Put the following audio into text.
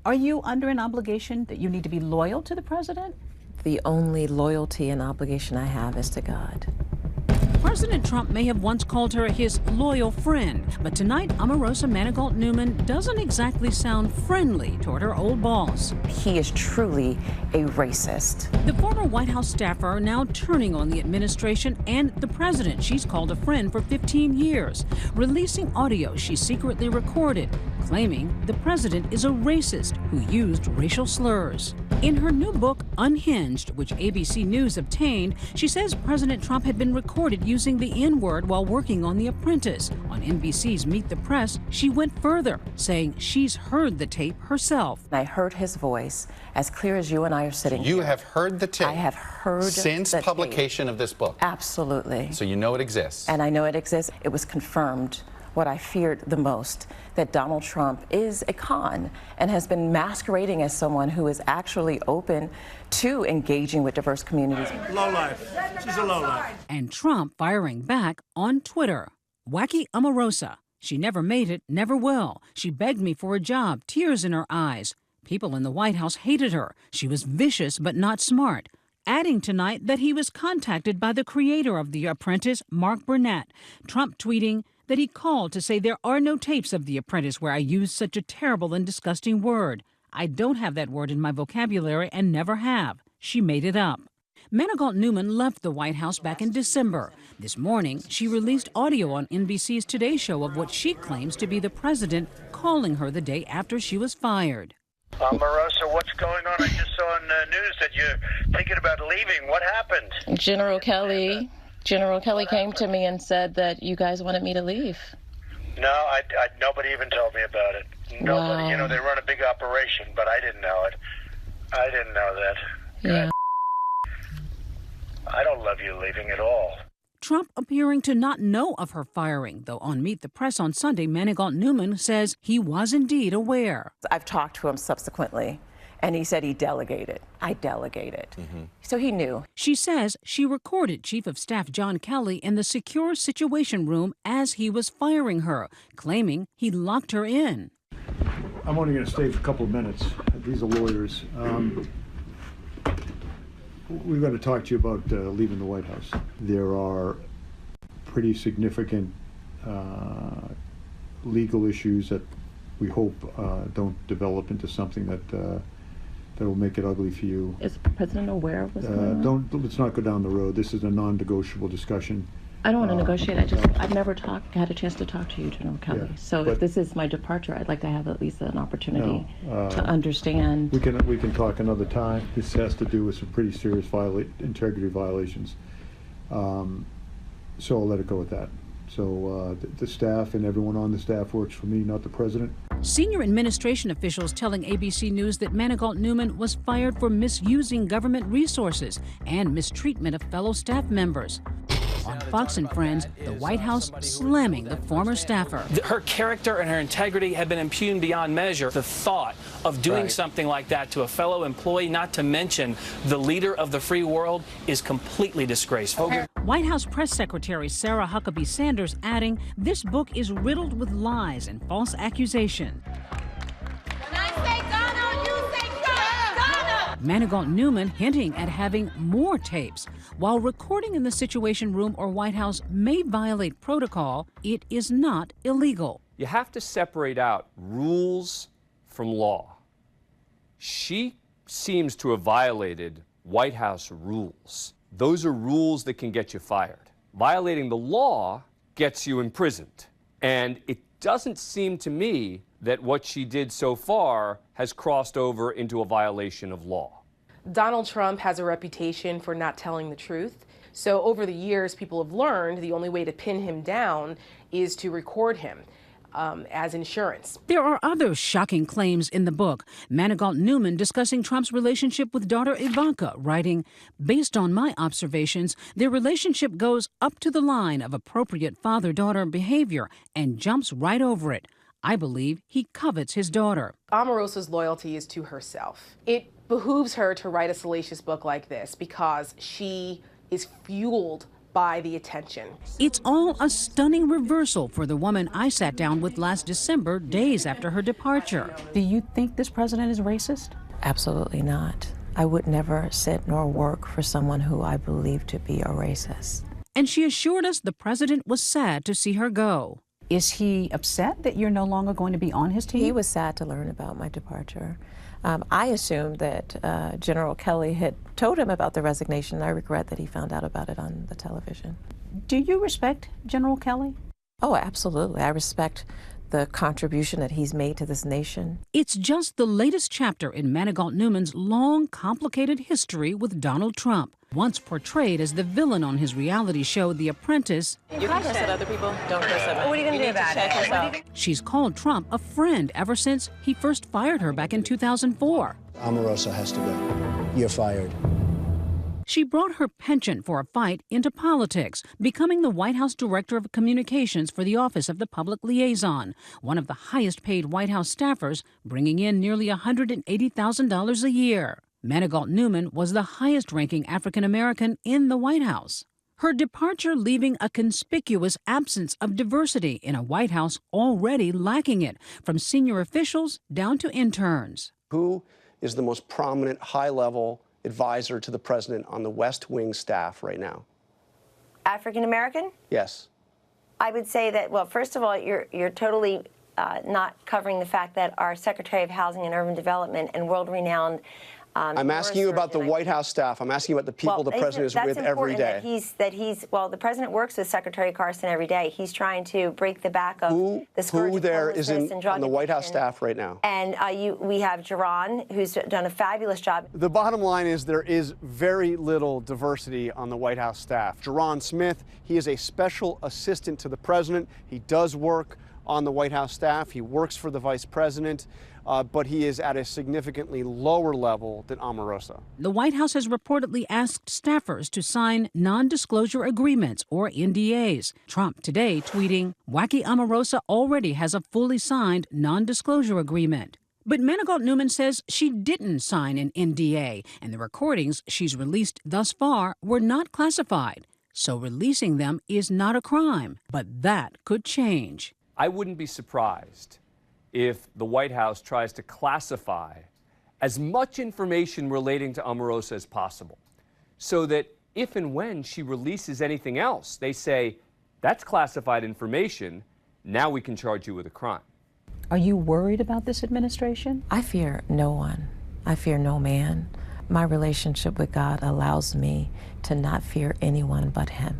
Are you under an obligation that you need to be loyal to the president? The only loyalty and obligation I have is to God. President Trump may have once called her his loyal friend, but tonight Omarosa Manigault Newman doesn't exactly sound friendly toward her old boss. He is truly a racist. The former White House staffer now turning on the administration and the president she's called a friend for 15 years, releasing audio she secretly recorded, claiming the president is a racist who used racial slurs. In her new book, Unhinged, which ABC News obtained, she says President Trump had been recorded using the N-word while working on The Apprentice. On NBC's Meet the Press, she went further, saying she's heard the tape herself. I heard his voice as clear as you and I are sitting here. You have heard the tape? I have heard since the publication tape. Of this book? Absolutely. So you know it exists? And I know it exists. It was confirmed what I feared the most, that Donald Trump is a con and has been masquerading as someone who is actually open to engaging with diverse communities. Lowlife. She's a lowlife. And Trump firing back on Twitter. Wacky Omarosa. She never made it, never will. She begged me for a job, tears in her eyes. People in the White House hated her. She was vicious but not smart. Adding tonight that he was contacted by the creator of The Apprentice, Mark Burnett. Trump tweeting that he called to say there are no tapes of The Apprentice where I used such a terrible and disgusting word. I don't have that word in my vocabulary and never have. She made it up. Manigault Newman left the White House back in December. This morning, she released audio on NBC's Today Show of what she claims to be the president calling her the day after she was fired. Omarosa, what's going on? I just saw on the news that you're thinking about leaving. What happened? General Kelly came to me and said that you guys wanted me to leave. No, nobody even told me about it. Nobody. Wow. You know, they run a big operation, but I didn't know it. I didn't know that. Yeah. I don't love you leaving at all. Trump appearing to not know of her firing, though on Meet the Press on Sunday, Manigault Newman says he was indeed aware. I've talked to him subsequently, and he said he delegated. I delegated. So he knew. She says she recorded Chief of Staff John Kelly in the secure situation room as he was firing her, claiming he locked her in. I'm only going to stay for a couple of minutes. These are lawyers. We're going to talk to you about leaving the White House. There are pretty significant legal issues that we hope don't develop into something that will make it ugly for you. Is the president aware of what's going on? Let's not go down the road. This is a non-negotiable discussion. I don't want to negotiate. I've never had a chance to talk to you, General Kelly. Yeah, so if this is my departure, I'd like to have at least an opportunity No, to understand. We can talk another time. This has to do with some pretty serious integrity violations. So I'll let it go with that. So the staff and everyone on the staff works for me, not the president. Senior administration officials telling ABC News that Manigault Newman was fired for misusing government resources and mistreatment of fellow staff members. On Fox and Friends, the White House slamming the former staffer. Her character and her integrity have been impugned beyond measure. The thought of doing something like that to a fellow employee, not to mention the leader of the free world, is completely disgraceful. White House Press Secretary Sarah Huckabee Sanders adding this book is riddled with lies and false accusation. When I say Donald, you say Donald! Manigault Newman hinting at having more tapes. While recording in the Situation Room or White House may violate protocol, it is not illegal. You have to separate out rules from law. She seems to have violated White House rules. Those are rules that can get you fired. Violating the law gets you imprisoned. And it doesn't seem to me that what she did so far has crossed over into a violation of law. Donald Trump has a reputation for not telling the truth. So over the years, people have learned the only way to pin him down is to record him as insurance. There are other shocking claims in the book. Manigault Newman discussing Trump's relationship with daughter Ivanka, writing, based on my observations, their relationship goes up to the line of appropriate father-daughter behavior and jumps right over it. I believe he covets his daughter. Omarosa's loyalty is to herself. It behooves her to write a salacious book like this because she is fueled by the attention. It's all a stunning reversal for the woman I sat down with last December, days after her departure. Do you think this president is racist? Absolutely not. I would never sit nor work for someone who I believe to be a racist. And she assured us the president was sad to see her go. Is he upset that you're no longer going to be on his team? He was sad to learn about my departure. I assumed that General Kelly had told him about the resignation. I regret that he found out about it on the television. Do you respect General Kelly? Oh, absolutely. I respect the contribution that he's made to this nation. It's just the latest chapter in Manigault Newman's long, complicated history with Donald Trump. Once portrayed as the villain on his reality show, The Apprentice, You can curse at other people. Don't curse at What are you going to do about it? she's called Trump a friend ever since he first fired her back in 2004. Omarosa has to go. You're fired. She brought her penchant for a fight into politics, becoming the White House Director of Communications for the Office of the Public Liaison, one of the highest-paid White House staffers, bringing in nearly $180,000 a year. Manigault Newman was the highest-ranking African-American in the White House. Her departure leaving a conspicuous absence of diversity in a White House already lacking it, from senior officials down to interns. Who is the most prominent high-level advisor to the president on the West Wing staff right now? African American? Yes. I would say that, well, first of all, you're totally not covering the fact that our Secretary of Housing and Urban Development and world-renowned I'm asking you about the White House staff. I'm asking you about the people the president is with every day. Well, the president works with Secretary Carson every day. He's trying to break the back of the scourge who there of is homelessness and drug on the White House addiction. staff right now? And we have Jerron, who's done a fabulous job. The bottom line is there is very little diversity on the White House staff. Jerron Smith, he is a special assistant to the president. He does work on the White House staff. He works for the vice president, but he is at a significantly lower level than Omarosa. The White House has reportedly asked staffers to sign non-disclosure agreements, or NDAs. Trump today tweeting, "Wacky Omarosa already has a fully signed non-disclosure agreement." But Manigault Newman says she didn't sign an NDA, and the recordings she's released thus far were not classified. So releasing them is not a crime, but that could change. I wouldn't be surprised if the White House tries to classify as much information relating to Omarosa as possible, so that if and when she releases anything else, they say, that's classified information, now we can charge you with a crime. Are you worried about this administration? I fear no one. I fear no man. My relationship with God allows me to not fear anyone but Him.